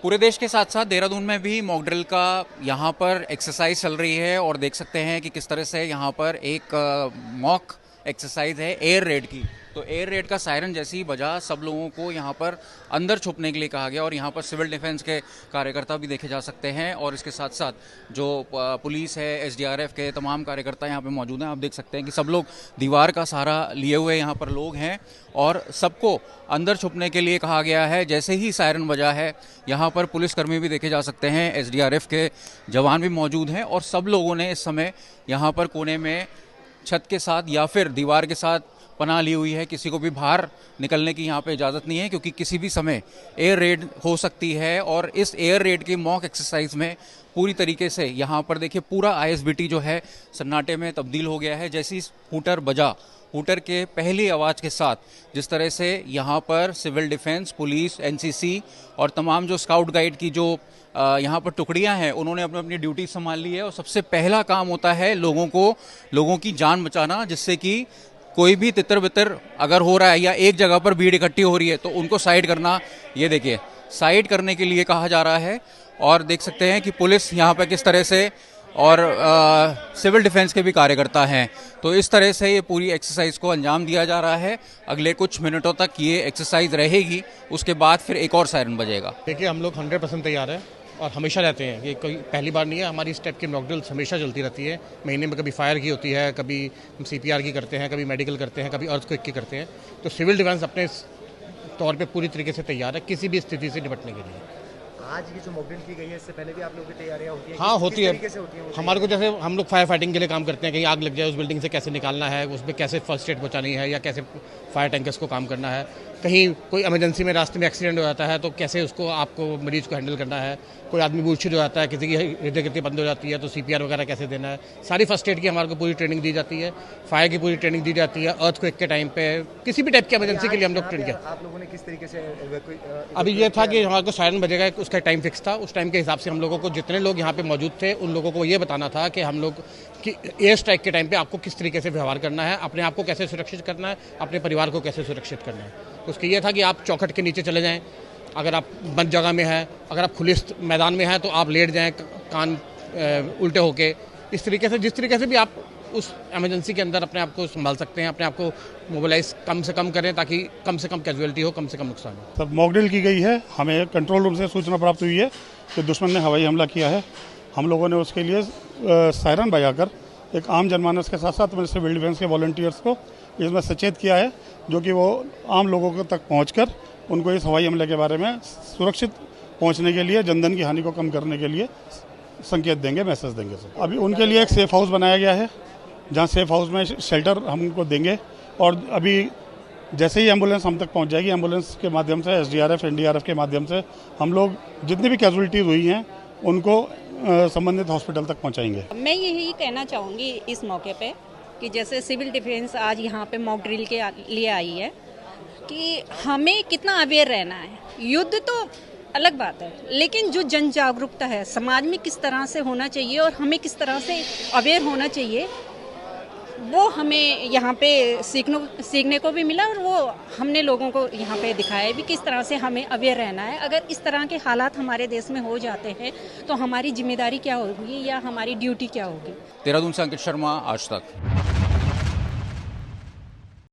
पूरे देश के साथ साथ देहरादून में भी मॉक ड्रिल का यहाँ पर एक्सरसाइज चल रही है और देख सकते हैं कि किस तरह से यहाँ पर एक मॉक एक्सरसाइज है एयर रेड की। तो एयर रेड का सायरन जैसे ही बजा, सब लोगों को यहाँ पर अंदर छुपने के लिए कहा गया और यहाँ पर सिविल डिफेंस के कार्यकर्ता भी देखे जा सकते हैं और इसके साथ साथ जो पुलिस है, एसडीआरएफ के तमाम कार्यकर्ता यहाँ पे मौजूद हैं। आप देख सकते हैं कि सब लोग दीवार का सहारा लिए हुए यहाँ पर लोग हैं और सबको अंदर छुपने के लिए कहा गया है। जैसे ही सायरन बजा है, यहाँ पर पुलिसकर्मी भी देखे जा सकते हैं, एसडीआरएफ के जवान भी मौजूद हैं और सब लोगों ने इस समय यहाँ पर कोने में छत के साथ या फिर दीवार के साथ पनाह ली हुई है। किसी को भी बाहर निकलने की यहाँ पे इजाज़त नहीं है क्योंकि किसी भी समय एयर रेड हो सकती है। और इस एयर रेड की मॉक एक्सरसाइज में पूरी तरीके से यहाँ पर देखिए पूरा आईएसबीटी जो है सन्नाटे में तब्दील हो गया है। जैसे ही हूटर बजा, हूटर के पहली आवाज़ के साथ जिस तरह से यहाँ पर सिविल डिफेंस, पुलिस, एनसीसी और तमाम जो स्काउट गाइड की जो यहाँ पर टुकड़ियाँ हैं, उन्होंने अपनी अपनी ड्यूटी संभाल ली है। और सबसे पहला काम होता है लोगों की जान बचाना, जिससे कि कोई भी तितर बितर अगर हो रहा है या एक जगह पर भीड़ इकट्ठी हो रही है तो उनको साइड करना। ये देखिए साइड करने के लिए कहा जा रहा है और देख सकते हैं कि पुलिस यहाँ पर किस तरह से और सिविल डिफेंस के भी कार्यकर्ता हैं। तो इस तरह से ये पूरी एक्सरसाइज को अंजाम दिया जा रहा है। अगले कुछ मिनटों तक ये एक्सरसाइज रहेगी, उसके बाद फिर एक और सायरन बजेगा। देखिए हम लोग 100% तैयार हैं और हमेशा रहते हैं। ये कोई पहली बार नहीं है, हमारी इस टाइप की मॉक ड्रिल्स हमेशा चलती रहती है। महीने में कभी फायर की होती है, कभी हम सीपीआर की करते हैं, कभी मेडिकल करते हैं, कभी अर्थक्वेक की करते हैं। तो सिविल डिफेंस अपने तौर पे पूरी तरीके से तैयार है किसी भी स्थिति से निपटने के लिए। आज ये जो मॉक ड्रिल की गई है, इससे पहले भी आप लोगों की तैयारियां होती हैं? हाँ होती है। से होती है हमारे को जैसे हम लोग फायर फाइटिंग के लिए काम करते हैं, कहीं आग लग जाए उस बिल्डिंग से कैसे निकालना है, उसमें कैसे फर्स्ट एड पहुंचानी है या कैसे फायर टैंकर्स को काम करना है, कहीं कोई इमरजेंसी में रास्ते में एक्सीडेंट हो जाता है तो कैसे उसको आपको मरीज को हैंडल करना है, कोई आदमी मूर्छित हो जाता है, किसी की हृदय गति बंद हो जाती है तो सीपीआर वगैरह कैसे देना है, सारी फर्स्ट एड की हमारे को पूरी ट्रेनिंग दी जाती है। फायर की पूरी ट्रेनिंग दी जाती है। अर्थक्वेक के टाइम पे किसी भी टाइप की इमरजेंसी के लिए हम लोग ट्रेन किया। आप लोगों ने किस तरीके से अभी ये था कि हमारे को सायरन बजेगा, उसका टाइम फिक्स था। उस टाइम के हिसाब से हम लोगों को जितने लोग यहाँ पे मौजूद थे उन लोगों को ये बताना था कि हम लोग कि एयर स्ट्राइक के टाइम पे आपको किस तरीके से व्यवहार करना है, अपने आप को कैसे सुरक्षित करना है, अपने परिवार को कैसे सुरक्षित करना है। उसके ये था कि आप चौखट के नीचे चले जाएं, अगर आप बंद जगह में हैं, अगर आप खुले मैदान में हैं तो आप लेट जाएं कान उल्टे होके। इस तरीके से जिस तरीके से भी आप उस इमरजेंसी के अंदर अपने आप को संभाल सकते हैं, अपने आप को मोबिलाइज कम से कम करें ताकि कम से कम कैजुअलिटी हो, कम से कम नुकसान हो। तब मॉक ड्रिल की गई है। हमें कंट्रोल रूम से सूचना प्राप्त हुई है कि दुश्मन ने हवाई हमला किया है। हम लोगों ने उसके लिए सायरन बजाकर एक आम जनमानस के साथ साथ अपने सिविल डिफेंस के वॉलंटियर्स को इसमें सचेत किया है, जो कि वो आम लोगों तक पहुंचकर उनको इस हवाई हमले के बारे में सुरक्षित पहुंचने के लिए, जनधन की हानि को कम करने के लिए संकेत देंगे, मैसेज देंगे। अभी उनके लिए एक सेफ हाउस बनाया गया है, जहां सेफ हाउस में शेल्टर हम उनको देंगे। और अभी जैसे ही एम्बुलेंस हम तक पहुंच जाएगी, एम्बुलेंस के माध्यम से एसडीआरएफ, एनडीआरएफ के माध्यम से हम लोग जितनी भी कैजुअलिटीज हुई हैं उनको संबंधित हॉस्पिटल तक पहुंचाएंगे। मैं यही कहना चाहूँगी इस मौके पे कि जैसे सिविल डिफेंस आज यहाँ पे मॉक ड्रिल के लिए आई है कि हमें कितना अवेयर रहना है। युद्ध तो अलग बात है, लेकिन जो जन जागरूकता है समाज में किस तरह से होना चाहिए और हमें किस तरह से अवेयर होना चाहिए, वो हमें यहाँ पे सीखने को भी मिला और वो हमने लोगों को यहाँ पे दिखाया भी किस तरह से हमें अवेयर रहना है। अगर इस तरह के हालात हमारे देश में हो जाते हैं तो हमारी जिम्मेदारी क्या होगी या हमारी ड्यूटी क्या होगी। देहरादून से अंकित शर्मा, आज तक।